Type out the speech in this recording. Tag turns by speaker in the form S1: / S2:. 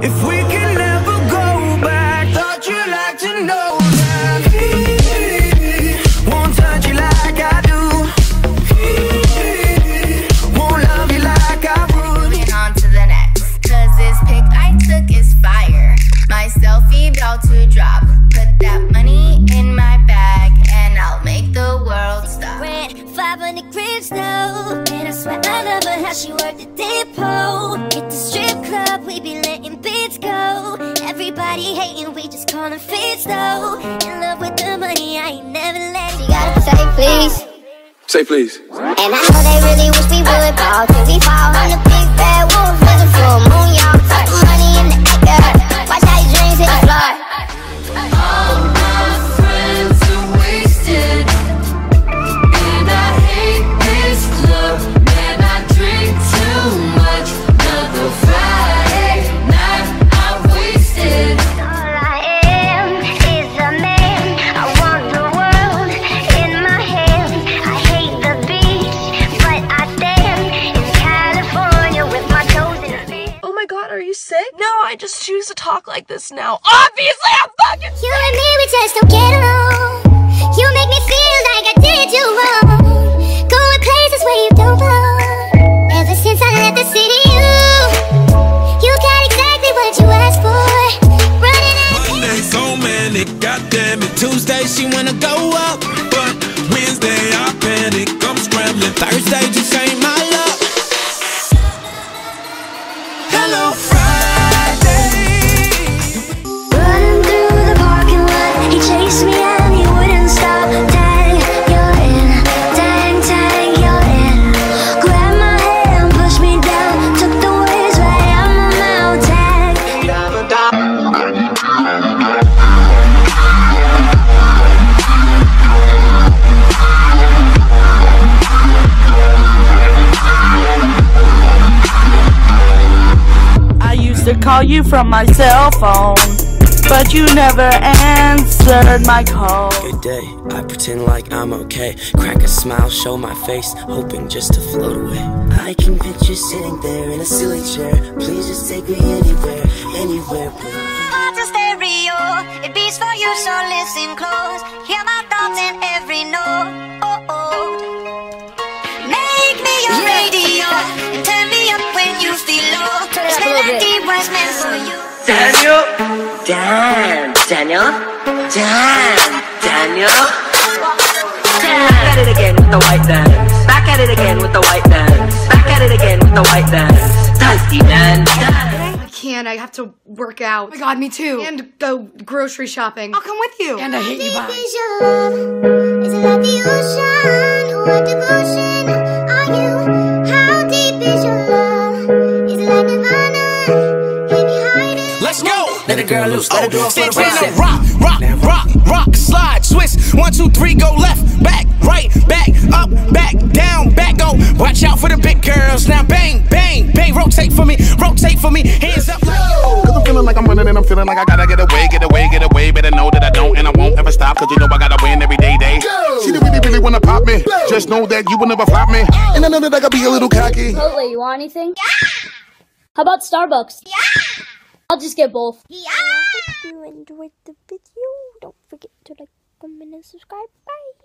S1: if we can never go back. Thought you'd like to know that he won't touch you like I do. He won't love you like I would.
S2: And on to the next, cause this pic I took is fire. My selfie about to drop. Put that money in my bag and I'll make the world stop.
S3: Rent 500 grams though, and I swear I love her how she worked the depot. Hit the strip club, we be letting bids go. Everybody hating, we just call them fits though. In love with the money, I ain't never let it. You gotta say please.
S4: Say please.
S3: And I know they really wish we would fall till we fall on the big bad wolf, looking for a moon, y'all. Put money in the acre, watch how your dreams hit the floor.
S5: All my friends are wasted, and I hate this club. Man, I drink too much. Another Friday night I'm wasted.
S3: All I am is a man. I want the world in my hands. I hate the beach, but I stand in California with my toes in the sand.
S6: Oh my god, are you sick? No, I just choose to talk like this now. Obviously, I'm fucking sick!
S3: You and me, we just don't get along. You make me feel like I did you wrong. Going places where you don't belong. Ever since I left the city, you got exactly what you asked for. Running out.
S1: Monday so manic, goddamn it. Tuesday she wanna go up, but Wednesday I panic. I'm scrambling. Thursday just ain't my luck. Hello Friday.
S3: Running through the parking lot, he chased me and he wouldn't stop. Dang, you're in. Dang, dang, you're in. Grabbed my hand, pushed me down, took the words right out my mouth. Dang.
S6: I used to call you from my cell phone, but you never answered my call.
S7: Good day, I pretend like I'm okay. Crack a smile, show my face, hoping just to float away. I can picture sitting there in a silly chair. Please just take me anywhere, anywhere, please.
S3: Heart's a stereo, it beats for you, so listen close. Hear my thoughts in every note. Oh, oh. Make me your radio and turn me up when you feel low. This melody was meant for you.
S7: Daniel? Damn, Daniel? Damn, Daniel? Back at it again with the white bands. Back at it again with the white bands. Back at it again with the white bands. Dusty man.
S8: I can't, I have to work out. Oh my god, me too. And go grocery shopping. I'll come with you. And I hate you, bye.
S3: Is your love? Is it like the ocean? What devotion are you? How deep is your love? Is it like Nirvana? Maybe hiding.
S1: Let's go.
S7: Let a girl loose, let her do it for the
S1: Santana,
S7: bicep.
S1: rock, rock, rock, rock, slide, twist. 1, 2, 3, go left, back, right, back, up, back, down, back, go. Watch out for the big girls. Now bang, bang, bang, rotate for me, hands up.
S4: Cause I'm feeling like I'm winning and I'm feeling like I gotta get away, get away, get away. Better know that I don't and I won't ever stop. Cause you know I gotta win every day. She didn't really wanna pop me. Just know that you will never flop me. And I know that I gotta be a little cocky.
S9: Chipotle, you want anything? Yeah! How about Starbucks? Yeah! I'll just get both.
S3: Yeah! If you enjoyed the video, don't forget to like, comment, and subscribe. Bye!